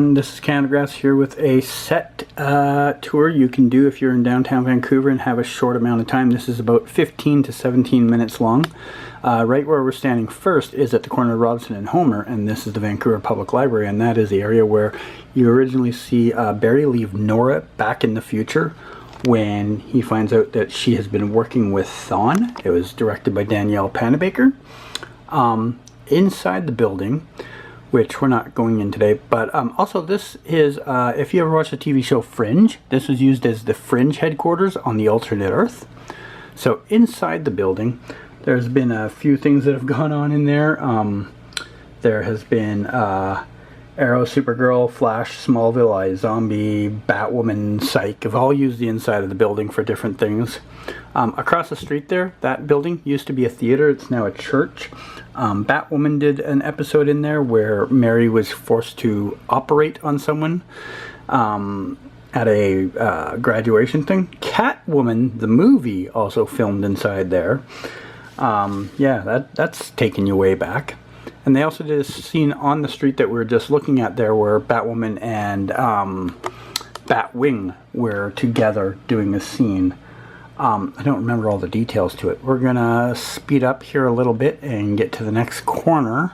This is Canadagrass here with a set tour you can do if you're in downtown Vancouver and have a short amount of time. This is about 15 to 17 minutes long. Right where we're standing first is at the corner of Robson and Homer, and this is the Vancouver Public Library, and that is the area where you originally see Barry leave Nora back in the future when he finds out that she has been working with Thawne. It was directed by Danielle Panabaker. Inside the building, which we're not going in today, but also this is, if you ever watched the TV show Frnge, this was used as the Frnge headquarters on the alternate Earth. So inside the building, there's been a few things that have gone on in there. There has been Arrow, Supergirl, Flash, Smallville, iZombie, Batwoman, Psych have all used the inside of the building for different things. Across the street there, that building used to be a theater, it's now a church. Batwoman did an episode in there where Mary was forced to operate on someone at a graduation thing. Catwoman, the movie, also filmed inside there. Yeah, that's taking you way back. And they also did a scene on the street that we were just looking at there where Batwoman and Batwing were together doing a scene. I don't remember all the details to it. We're gonna speed up here a little bit and get to the next corner.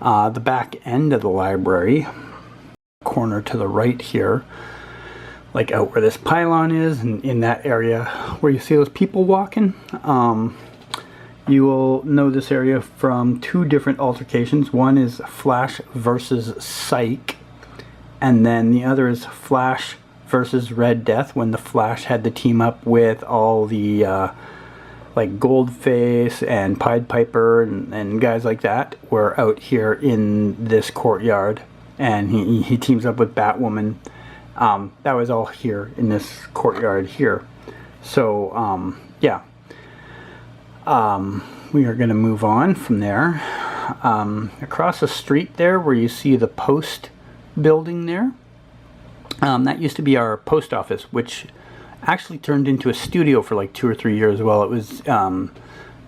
The back end of the library. Corner to the right here. Like out where this pylon is, and in that area where you see those people walking. You will know this area from two different altercations. One is Flash versus Psych, and then the other is Flash versus Red Death, when the Flash had to team up with all the like Goldface and Pied Piper and guys like that were out here in this courtyard, and he teams up with Batwoman. That was all here in this courtyard here. So yeah. We are going to move on from there. Across the street there where you see the post building there, that used to be our post office, which actually turned into a studio for like 2 or 3 years while it was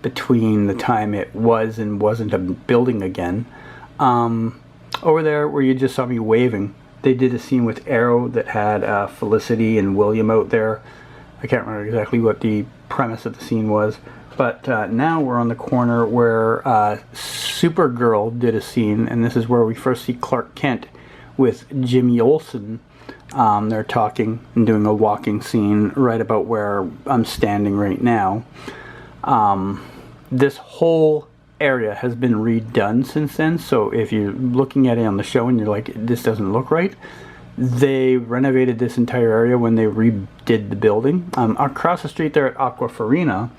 between the time it was and wasn't a building again. Over there where you just saw me waving, they did a scene with Arrow that had Felicity and William out there. I can't remember exactly what the premise of the scene was. But now we're on the corner where Supergirl did a scene, and this is where we first see Clark Kent with Jimmy Olsen. They're talking and doing a walking scene right about where I'm standing right now. This whole area has been redone since then, so if you're looking at it on the show and you're like, this doesn't look right, they renovated this entire area when they redid the building. Across the street there at Aquafarina,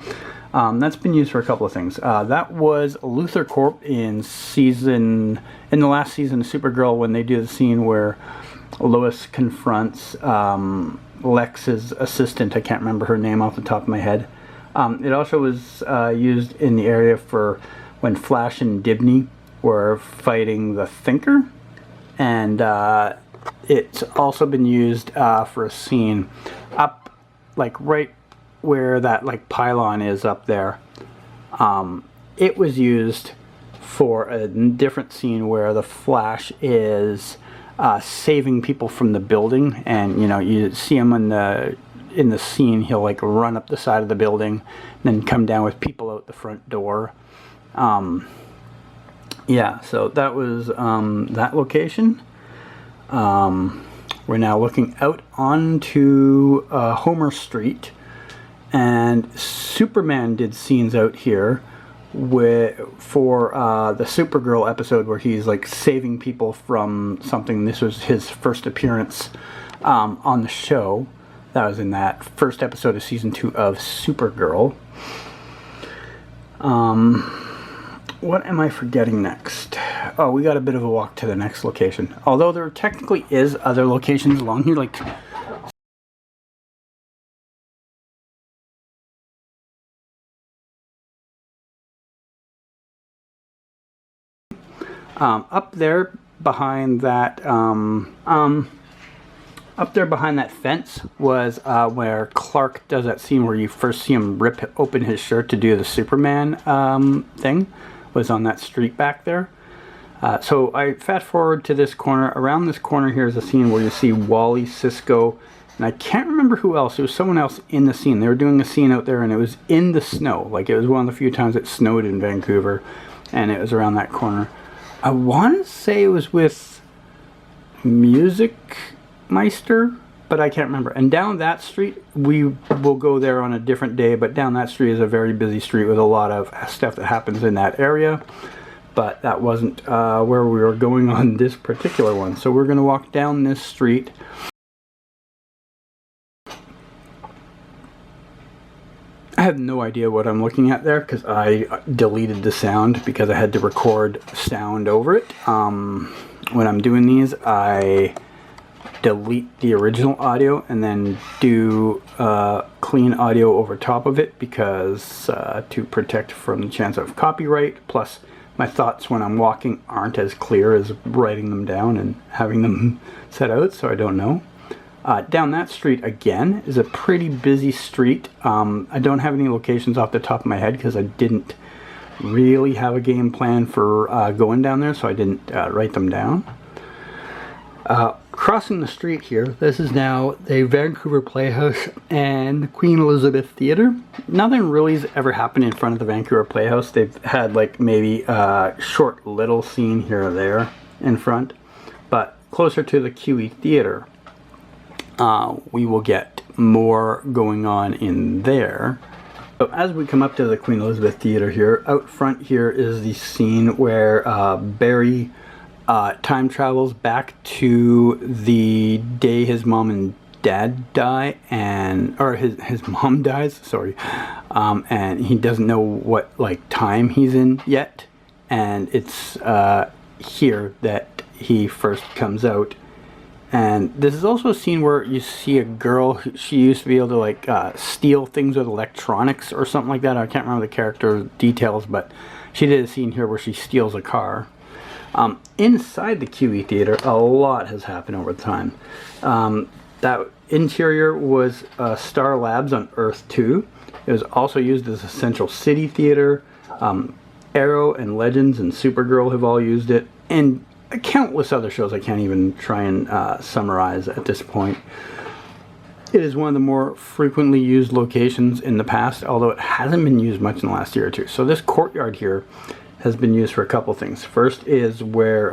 that's been used for a couple of things. That was Luthorcorp in the last season of Supergirl, when they do the scene where Lois confronts Lex's assistant. I can't remember her name off the top of my head. It also was used in the area for when Flash and Dibney were fighting the Thinker, and it's also been used for a scene up like right where that like pylon is up there. It was used for a different scene where the Flash is saving people from the building, and you know, you see him in the scene, he'll like run up the side of the building and then come down with people out the front door. Yeah, so that was that location. We're now looking out onto Homer Street, and Superman did scenes out here for the Supergirl episode where he's like saving people from something. This was his first appearance on the show. That was in that first episode of season 2 of Supergirl. What am I forgetting next? Oh, we got a bit of a walk to the next location. Although there technically is other locations along here, like up there behind that fence was where Clark does that scene where you first see him rip open his shirt to do the Superman thing. Was on that street back there. So I fast forward to this corner. Around this corner here is a scene where you see Wally, Cisco, and I can't remember who else. It was someone else in the scene. They were doing a scene out there, and it was in the snow. Like, it was one of the few times it snowed in Vancouver, and it was around that corner. I want to say it was with Music Meister, but I can't remember. And down that street, we will go there on a different day, but down that street is a very busy street with a lot of stuff that happens in that area. But that wasn't where we were going on this particular one. So we're going to walk down this street. I have no idea what I'm looking at there because I deleted the sound because I had to record sound over it. When I'm doing these, I delete the original audio and then do clean audio over top of it because to protect from the chance of copyright. Plus, my thoughts when I'm walking aren't as clear as writing them down and having them set out, so I don't know. Down that street again is a pretty busy street. I don't have any locations off the top of my head because I didn't really have a game plan for going down there, so I didn't write them down. Crossing the street here, this is now the Vancouver Playhouse and Queen Elizabeth Theatre. Nothing really has ever happened in front of the Vancouver Playhouse. They've had like maybe a short little scene here or there in front, but closer to the QE Theatre, we will get more going on in there. So as we come up to the Queen Elizabeth Theatre here, out front here is the scene where Barry time travels back to the day his mom and dad die, or his mom dies, sorry, and he doesn't know what like time he's in yet, and it's here that he first comes out. And this is also a scene where you see a girl, she used to be able to like steal things with electronics or something like that. I can't remember the character details, but she did a scene here where she steals a car. Inside the QE Theatre, a lot has happened over time. That interior was S.T.A.R Labs on Earth 2. It was also used as a Central City Theatre. Arrow and Legends and Supergirl have all used it. And countless other shows I can't even try and summarize at this point. It is one of the more frequently used locations in the past, although it hasn't been used much in the last year or two. So this courtyard here has been used for a couple things. First is where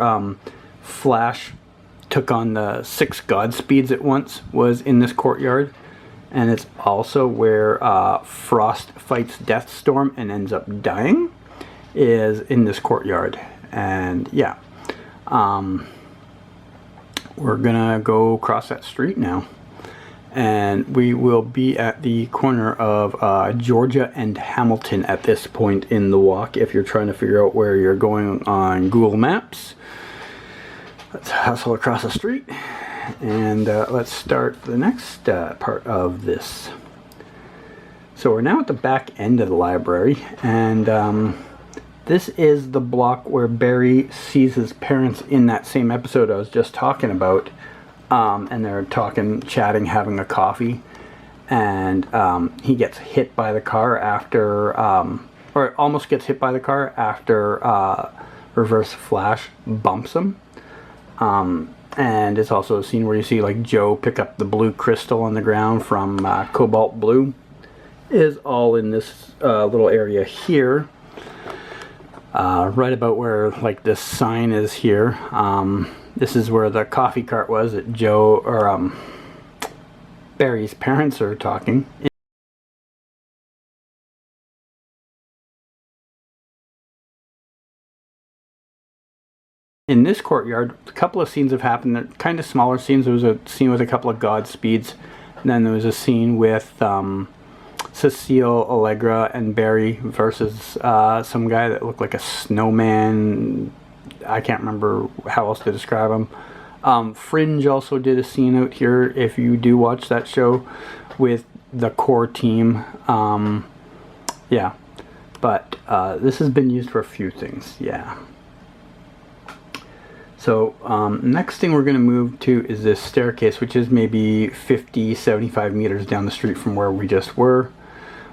Flash took on the 6 Godspeeds at once, was in this courtyard. And it's also where Frost fights Deathstorm and ends up dying, is in this courtyard. And yeah, we're gonna go across that street now. And we will be at the corner of Georgia and Hamilton at this point in the walk, if you're trying to figure out where you're going on Google Maps. Let's hustle across the street, and let's start the next part of this. So we're now at the back end of the library, and this is the block where Barry sees his parents in that same episode I was just talking about. And they're talking, chatting, having a coffee, and he gets hit by the car after, or almost gets hit by the car after Reverse Flash bumps him. And it's also a scene where you see like Joe pick up the blue crystal on the ground from Cobalt Blue. It is all in this little area here, right about where like this sign is here. This is where the coffee cart was that Joe, or Barry's parents are talking. In this courtyard, a couple of scenes have happened. They're kind of smaller scenes. There was a scene with a couple of Godspeeds, and then there was a scene with Cecile, Allegra, and Barry versus some guy that looked like a snowman. I can't remember how else to describe him. Fringe also did a scene out here, if you do watch that show, with the core team. Yeah, but this has been used for a few things, yeah. So next thing we're going to move to is this staircase, which is maybe 50, 75 meters down the street from where we just were.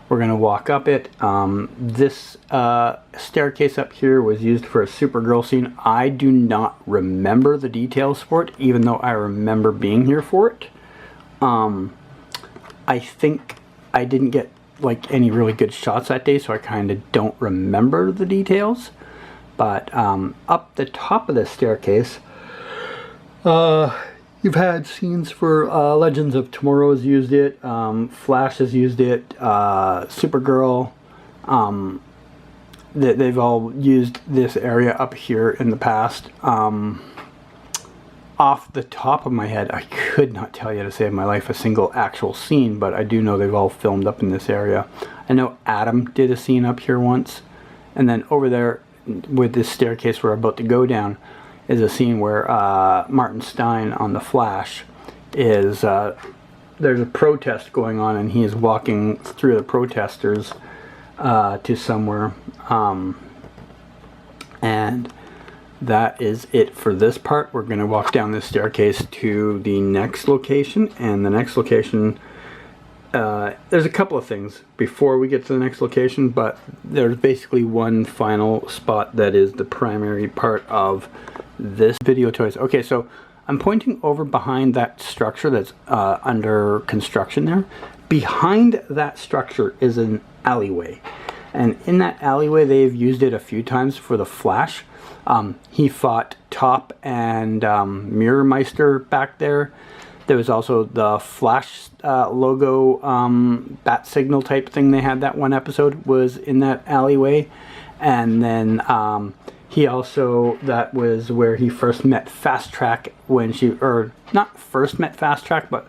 We're going to walk up it. This staircase up here was used for a Supergirl scene. I do not remember the details for it, even though I remember being here for it. I think I didn't get like any really good shots that day, so I kind of don't remember the details. But up the top of this staircase, you've had scenes for Legends of Tomorrow has used it, Flash has used it, Supergirl. They've all used this area up here in the past. Off the top of my head, I could not tell you, to save my life, a single actual scene, but I do know they've all filmed up in this area. I know Adam did a scene up here once, and then over there with this staircase we're about to go down is a scene where Martin Stein on The Flash is, there's a protest going on and he is walking through the protesters to somewhere, and that is it for this part. We're going to walk down this staircase to the next location, and the next location, there's a couple of things before we get to the next location, but there's basically one final spot that is the primary part of this video toys. Okay, so I'm pointing over behind that structure that's under construction there. Behind that structure is an alleyway, and in that alleyway they've used it a few times for the Flash. He fought Top and Mirror Meister back there. There was also the Flash logo bat signal type thing they had that one episode was in that alleyway. And then he also, that was where he first met Fast Track when she, or not first met Fast Track, but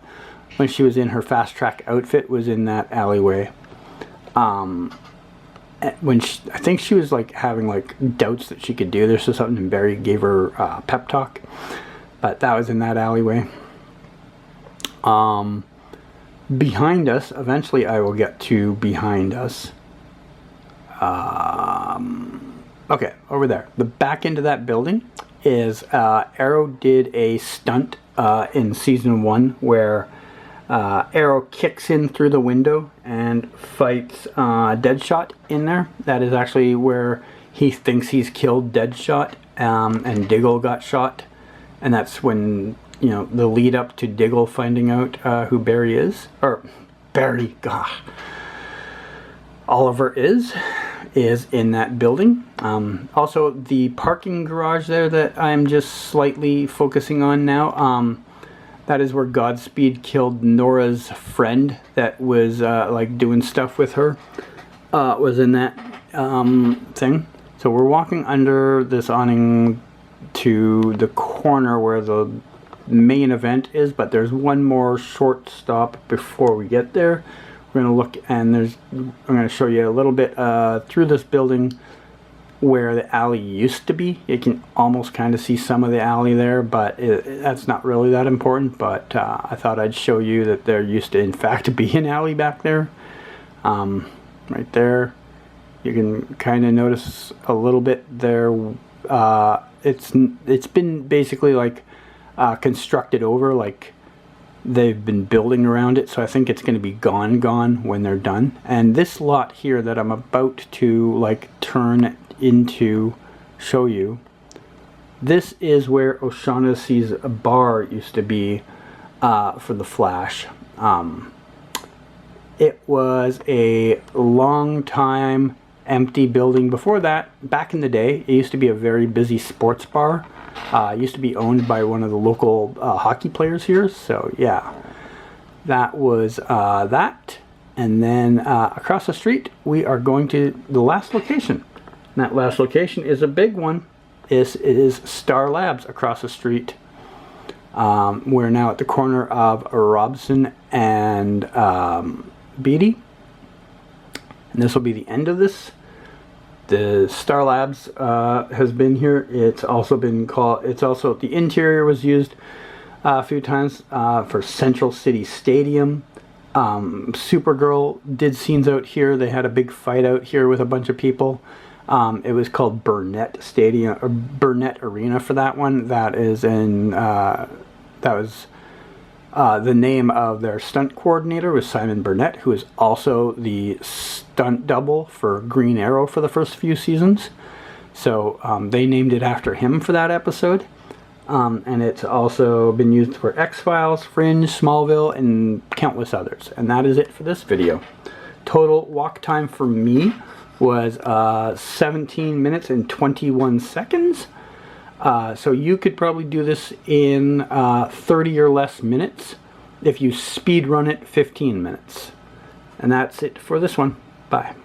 when she was in her Fast Track outfit was in that alleyway. When I think she was like having like doubts that she could do this or something, and Barry gave her pep talk, but that was in that alleyway. Behind us, eventually I will get to behind us. Okay, over there, the back end of that building is Arrow did a stunt in season 1 where Arrow kicks in through the window and fights Deadshot in there. That is actually where he thinks he's killed Deadshot, and Diggle got shot. And that's when, you know, the lead up to Diggle finding out who Barry is. Or, Barry, gosh. Oliver is in that building. Also, the parking garage there that I'm just slightly focusing on now, that is where Godspeed killed Nora's friend that was like doing stuff with her, was in that thing. So we're walking under this awning to the corner where the main event is, but there's one more short stop before we get there. We're going to look, and I'm going to show you a little bit through this building where the alley used to be. You can almost kind of see some of the alley there, but that's not really that important. But I thought I'd show you that there used to in fact be an alley back there. Right there, you can kind of notice a little bit there. It's been basically like constructed over, like they've been building around it, so I think it's going to be gone when they're done. And this lot here that I'm about to like turn into, show you, this is where O'Shaughnessy's bar used to be for the Flash. It was a long time empty building. Before that, back in the day, it used to be a very busy sports bar. It used to be owned by one of the local hockey players here. So yeah, that was that. And then across the street, we are going to the last location. And that last location is a big one. It is S.T.A.R Labs across the street. We're now at the corner of Robson and Beatty. And this will be the end of this. The S.T.A.R Labs has been here. It's also been called, the interior was used a few times for Central City Stadium. Supergirl did scenes out here. They had a big fight out here with a bunch of people. It was called Burnett Stadium, or Burnett Arena for that one. That is in, that was The name of their stunt coordinator was Simon Burnett, who is also the stunt double for Green Arrow for the first few seasons. So they named it after him for that episode. And it's also been used for X-Files, Fringe, Smallville, and countless others. And that is it for this video. Total walk time for me was 17 minutes and 21 seconds. So you could probably do this in 30 or less minutes if you speed run it 15 minutes. And that's it for this one. Bye.